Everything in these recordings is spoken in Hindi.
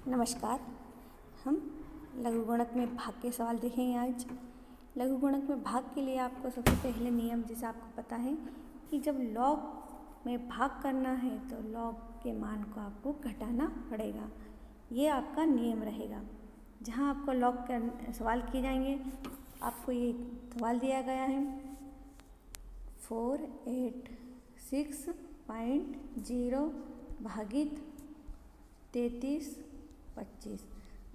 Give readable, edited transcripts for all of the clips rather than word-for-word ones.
नमस्कार। हम लघु गुणक में भाग के सवाल देखेंगे आज। लघु गुणक में भाग के लिए आपको सबसे पहले नियम जैसे आपको पता है कि जब लॉग में भाग करना है तो लॉग के मान को आपको घटाना पड़ेगा। ये आपका नियम रहेगा। जहाँ आपको लॉग के सवाल किए जाएंगे, आपको ये सवाल दिया गया है 486.0 भागित 33/25।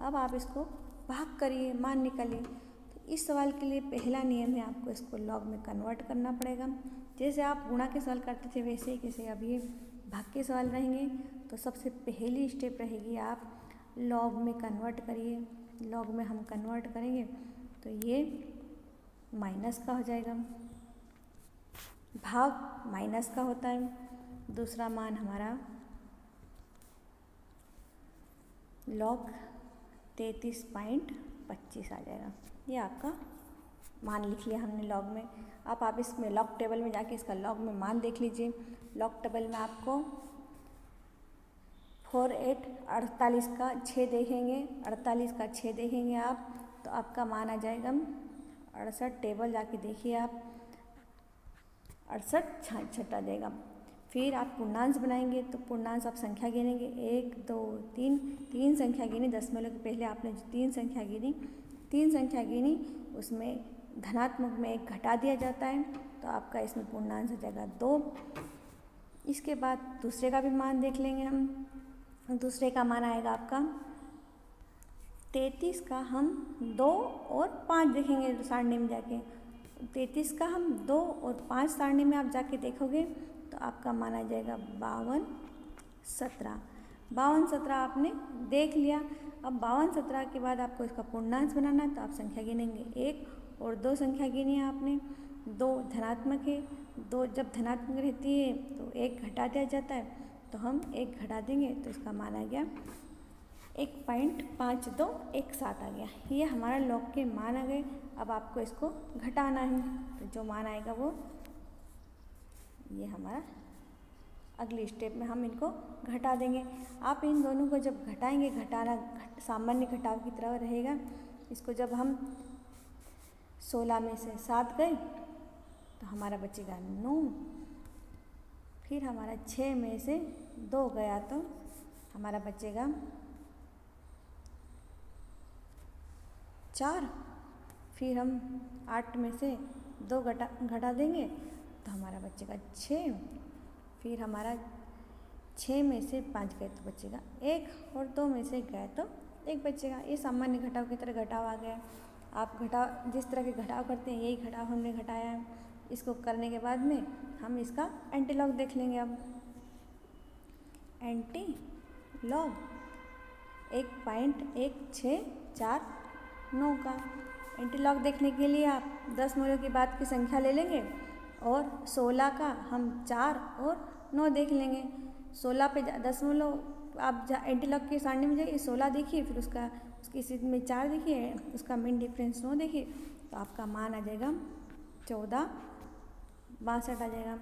अब आप इसको भाग करिए, मान निकालिए। तो इस सवाल के लिए पहला नियम है, आपको इसको लॉग में कन्वर्ट करना पड़ेगा। जैसे आप गुणा के सवाल करते थे वैसे ही कैसे अब ये भाग के सवाल रहेंगे। तो सबसे पहली स्टेप रहेगी, आप लॉग में कन्वर्ट करिए। लॉग में हम कन्वर्ट करेंगे तो ये माइनस का हो जाएगा। भाग माइनस का होता है। दूसरा मान हमारा लॉग 33.25 आ जाएगा। ये आपका मान लिख लिया हमने लॉग में। अब आप इसमें लॉग टेबल में जाके इसका लॉग में मान देख लीजिए। लॉग टेबल में आपको 48 का 6 देखेंगे, 48 का 6 देखेंगे आप, तो आपका मान आ जाएगा 68। टेबल जाके देखिए आप, 68 छठा देगा। फिर आप पूर्णांश बनाएंगे तो पूर्णांश आप संख्या गिनेंगे 1 2 3, 3 संख्या गिनी। दशमलव के पहले आपने जो 3 संख्या गिनी उसमें धनात्मक में 1 घटा दिया जाता है, तो आपका इसमें पूर्णांश हो जाएगा 2। इसके बाद दूसरे का भी मान देख लेंगे हम। दूसरे का मान आएगा आपका 33 का हम 2 और 5 देखेंगे सारणी में जाके। 33 का हम 2 और 5 सारणी में आप जाके देखोगे तो आपका मान आ जाएगा 52 17। 52 17 आपने देख लिया। अब 52 17 के बाद आपको इसका पूर्णांश बनाना है, तो आप संख्या गिनेंगे 1 और 2 संख्या गिनी है आपने। 2 धनात्मक है, 2 जब धनात्मक रहती है तो 1 घटा दिया जाता है, तो हम 1 घटा देंगे तो इसका मान आ गया 1.5217 आ गया। ये हमारा लॉग के मान आ गए। अब आपको इसको घटाना है, तो जो मान आएगा वो ये हमारा अगली स्टेप में हम इनको घटा देंगे। आप इन दोनों को जब घटाएंगे, सामान्य घटाव की तरह रहेगा। इसको जब हम 16 में से 7 गए तो हमारा बचेगा 9। फिर हमारा 6 में से 2 गया तो हमारा बचेगा 4। फिर हम 8 में से 2 घटा देंगे तो हमारा बचेगा 6। फिर हमारा 6 में से 5 गए तो बचेगा 1, और 2 में से गए तो 1 बचेगा। ये सामान्य घटाव की तरह घटाव आ गया। आप घटाव जिस तरह के घटाव करते हैं यही घटाव हमने घटाया है। इसको करने के बाद में हम इसका एंटीलॉग देख लेंगे। अब एंटीलॉग 1.1649 का एंटीलॉग देखने के लिए आप दशमलव के बाद की संख्या ले लेंगे और 16 का हम 4 और 9 देख लेंगे। 16 पे दशमलव आप एंटीलॉग की सारणी में जाइए, 16 देखिए, फिर उसकी सीध में 4 देखिए, उसका मेन डिफरेंस 9 देखिए, तो आपका मान आ जाएगा 1462 आ जाएगा।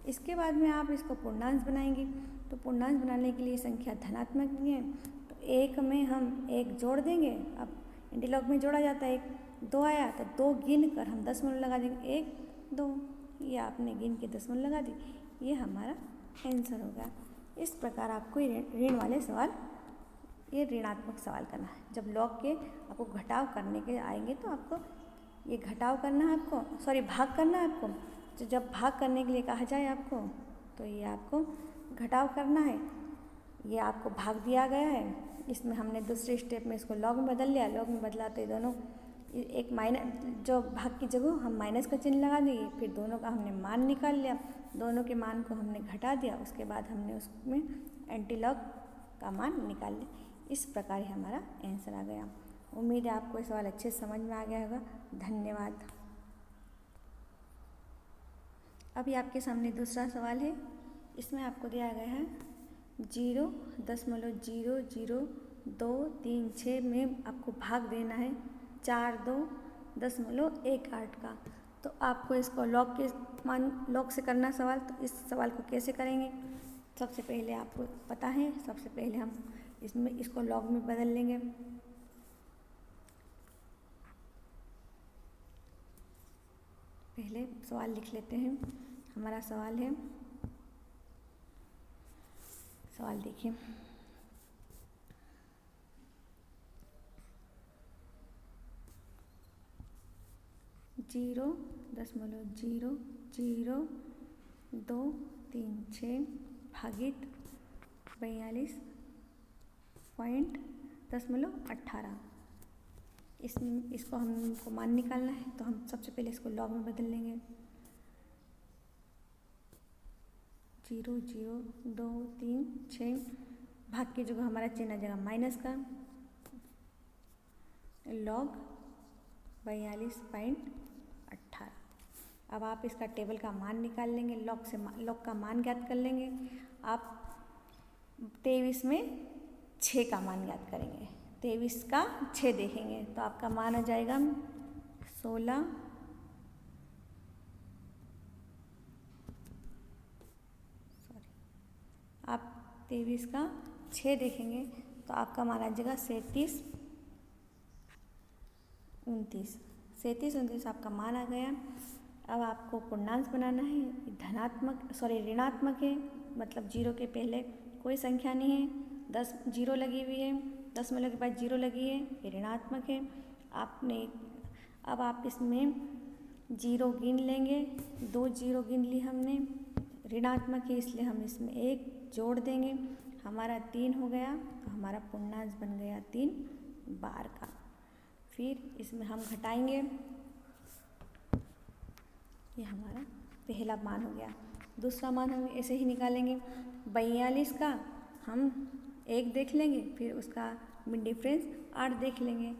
इसके बाद में आप इसको पूर्णांश बनाएंगे, तो पूर्णांश बनाने के लिए संख्या धनात्मक भी है, तो 1 में हम 1 जोड़ देंगे। अब एंटीलॉग में जोड़ा जाता है 1, 2 आया तो 2 गिन कर हम दशमलव लगा देंगे 1 2, ये आपने गिन के दशमलव लगा दी। ये हमारा आंसर होगा। इस प्रकार आपको ऋण वाले सवाल, ये ऋणात्मक सवाल करना है। जब लॉग के आपको घटाव करने के आएंगे तो आपको ये घटाव करना है, भाग करना है आपको। तो जब भाग करने के लिए कहा जाए आपको, तो ये आपको घटाव करना है। ये आपको भाग दिया गया है, इसमें हमने दूसरे स्टेप में इसको लॉग में बदल लिया। लॉग में बदला तो ये दोनों एक माइनस, जो भाग की जगह हम माइनस का चिन्ह लगा देंगे। फिर दोनों का हमने मान निकाल लिया, दोनों के मान को हमने घटा दिया, उसके बाद हमने उसमें एंटीलॉग का मान निकाल लिया। इस प्रकार ही हमारा आंसर आ गया। उम्मीद है आपको ये सवाल अच्छे से समझ में आ गया होगा। धन्यवाद। अभी आपके सामने दूसरा सवाल है। इसमें आपको दिया गया है 0.00236 में आपको भाग देना है 42.18 का। तो आपको इसको लॉग से करना सवाल। तो इस सवाल को कैसे करेंगे, सबसे पहले आपको पता है, सबसे पहले हम इसको लॉग में बदल लेंगे। पहले सवाल लिख लेते हैं। हमारा सवाल है, सवाल देखिए, जीरो 0.00236 भागित 42.18। इसको हमको मान निकालना है, तो हम सबसे पहले इसको लॉग में बदल लेंगे। 0.0236 भाग की जगह हमारा चिन्ह आ जाएगा माइनस का, लॉग 42.18। अब आप इसका टेबल का मान निकाल लेंगे, लॉग का मान ज्ञात कर लेंगे। आप 23 में 6 का मान ज्ञात करेंगे, 23 का 6 देखेंगे तो आपका मान आ जाएगा 16। आप 23 का 6 देखेंगे तो आपका मान आ जाएगा 37 29। 37 29 आपका मान आ गया। अब आपको पूर्णांक बनाना है। ऋणात्मक है, मतलब जीरो के पहले कोई संख्या नहीं है, 10 जीरो लगी हुई है, दशमलव के बाद जीरो लगी है, ये ऋणात्मक है। अब आप इसमें जीरो गिन लेंगे, 2 जीरो गिन ली हमने, ऋणात्मक है इसलिए हम इसमें 1 जोड़ देंगे, हमारा 3 हो गया, तो हमारा पूर्णांक बन गया 3 बार का। फिर इसमें हम घटाएंगे, ये हमारा पहला मान हो गया। दूसरा मान हम ऐसे ही निकालेंगे, 42 का हम 1 देख लेंगे, फिर उसका मिड डिफरेंस 8 देख लेंगे,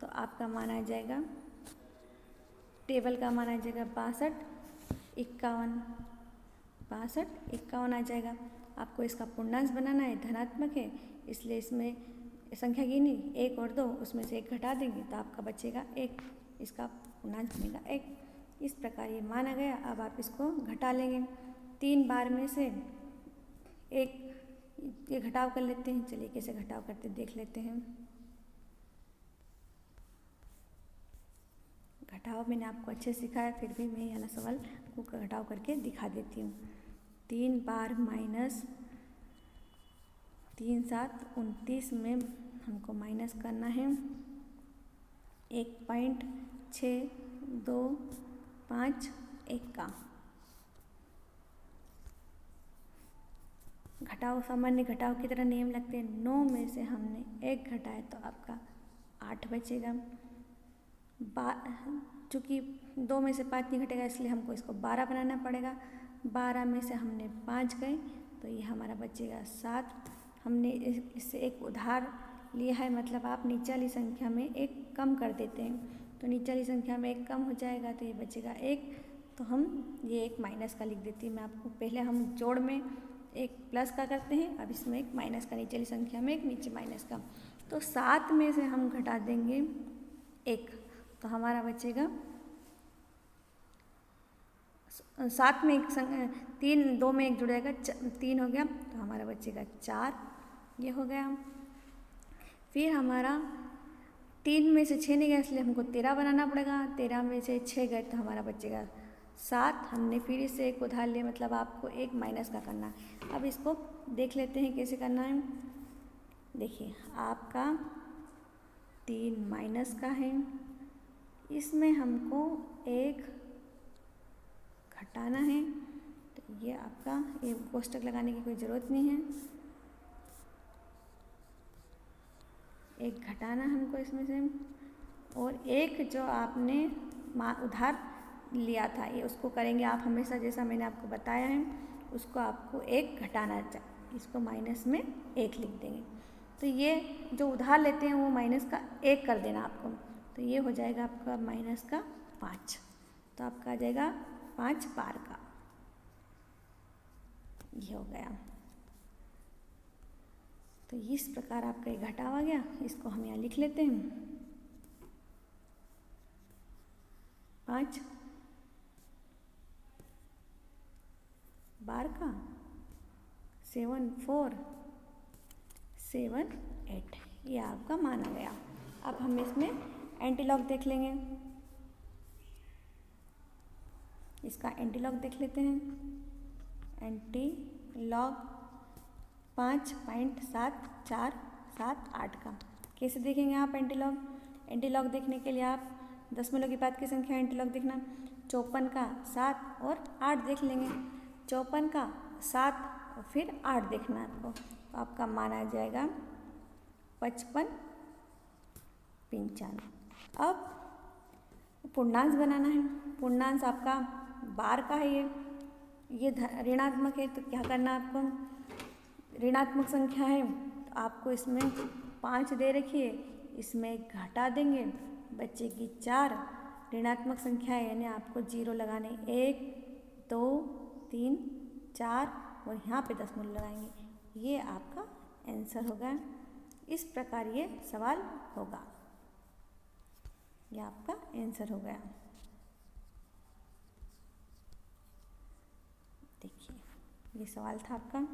तो आपका मान आ जाएगा, टेबल का मान आ जाएगा 62 51 आ जाएगा। आपको इसका पूर्णांक बनाना है, धनात्मक है इसलिए इसमें संख्या गिनी 1 और 2, उसमें से 1 घटा देंगे तो आपका बचेगा 1, इसका पूर्णांक बनेगा 1। इस प्रकार ये मान आ गया। अब आप इसको घटा लेंगे, 3 बार में से 1 ये घटाव कर लेते हैं। चलिए कैसे घटाव करते देख लेते हैं। घटाव मैंने आपको अच्छे सिखाया, फिर भी मैं यहाँ सवाल को घटाव करके दिखा देती हूँ। 3 बार माइनस 3 7 29 में हमको माइनस करना है 1.6251 का। घटाव सामान्य घटाव की तरह नियम लगते हैं। 9 में से हमने 1 घटाया तो आपका 8 बचेगा। चूँकि 2 में से 5 नहीं घटेगा इसलिए हमको इसको 12 बनाना पड़ेगा। 12 में से हमने 5 गए तो ये हमारा बचेगा 7। हमने इससे एक उधार लिया है, मतलब आप नीचे वाली संख्या में 1 कम कर देते हैं, तो नीचे वाली संख्या में 1 कम हो जाएगा तो ये बचेगा 1। तो हम ये 1 माइनस का लिख देती हूँ मैं आपको। पहले हम जोड़ में 1 प्लस का करते हैं, अब इसमें 1 माइनस का, नीचे वाली संख्या में 1 नीचे माइनस का। तो 7 में से हम घटा देंगे 1 तो हमारा बचेगा 7 में 3, 2 में 1 जुड़ जाएगा 3 हो गया तो हमारा बचेगा 4, ये हो गया। फिर हमारा 3 में से 6 नहीं गया इसलिए हमको 13 बनाना पड़ेगा। 13 में से 6 गए तो हमारा बचेगा 7। हमने फिर इससे 1 उधार लिया, मतलब आपको 1 माइनस का करना है। अब इसको देख लेते हैं कैसे करना है। देखिए आपका 3 माइनस का है, इसमें हमको 1 घटाना है, तो ये आपका ये कोष्टक लगाने की कोई ज़रूरत नहीं है। 1 घटाना हमको इसमें से, और 1 जो आपने उधार लिया था ये उसको करेंगे आप हमेशा, जैसा मैंने आपको बताया है उसको आपको 1 घटाना चाहिए, इसको माइनस में 1 लिख देंगे। तो ये जो उधार लेते हैं वो माइनस का 1 कर देना आपको, तो ये हो जाएगा आपका माइनस का 5, तो आपका आ जाएगा 5 बार का, ये हो गया। तो इस प्रकार आपका ये घटाव आ गया। इसको हम यहाँ लिख लेते हैं 5 बार का 7478 ये आपका मान आ गया। अब हम इसमें एंटीलॉग देख लेंगे, इसका एंटीलॉग देख लेते हैं। एंटीलॉग 5.7478 का कैसे देखेंगे आप एंटीलॉग? एंटीलॉग देखने के लिए आप दशमलव के बाद की संख्या एंटीलॉग देखना, 54 का 7 और 8 देख लेंगे। 54 का 7 और फिर 8 देखना है आपको, तो आपका मान आ जाएगा 5595। अब पूर्णांश बनाना है। पूर्णांश आपका बार का है, ये ऋणात्मक है, तो क्या करना है आपको? ऋणात्मक संख्या है तो आपको इसमें 5 दे रखी है, इसमें एक घटा देंगे, बचेगी 4। ऋणात्मक संख्या है यानी आपको 0 लगाने, 1 2 3 4 और यहाँ पे दशमलव लगाएंगे। ये आपका आंसर होगा। इस प्रकार ये सवाल होगा, ये आपका आंसर हो गया। देखिए ये सवाल था आपका।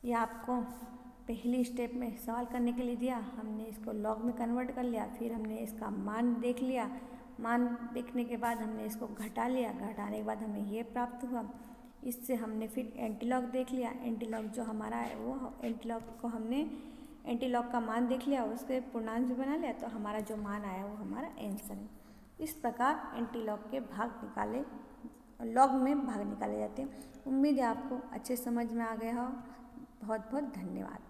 ये आपको पहली स्टेप में सवाल करने के लिए दिया, हमने इसको लॉग में कन्वर्ट कर लिया, फिर हमने इसका मान देख लिया, मान देखने के बाद हमने इसको घटा लिया, घटाने के बाद हमें ये प्राप्त हुआ। इससे हमने फिर एंटीलॉग देख लिया, एंटीलॉग जो हमारा है वो एंटीलॉग को हमने एंटीलॉग का मान देख लिया, उसके पूर्णांश भी बना लिया, तो हमारा जो मान आया वो हमारा आंसर है। इस प्रकार एंटीलॉग के भाग निकाले, लॉग में भाग निकाले जाते हैं। उम्मीद है आपको अच्छे समझ में आ गया हो। बहुत बहुत धन्यवाद।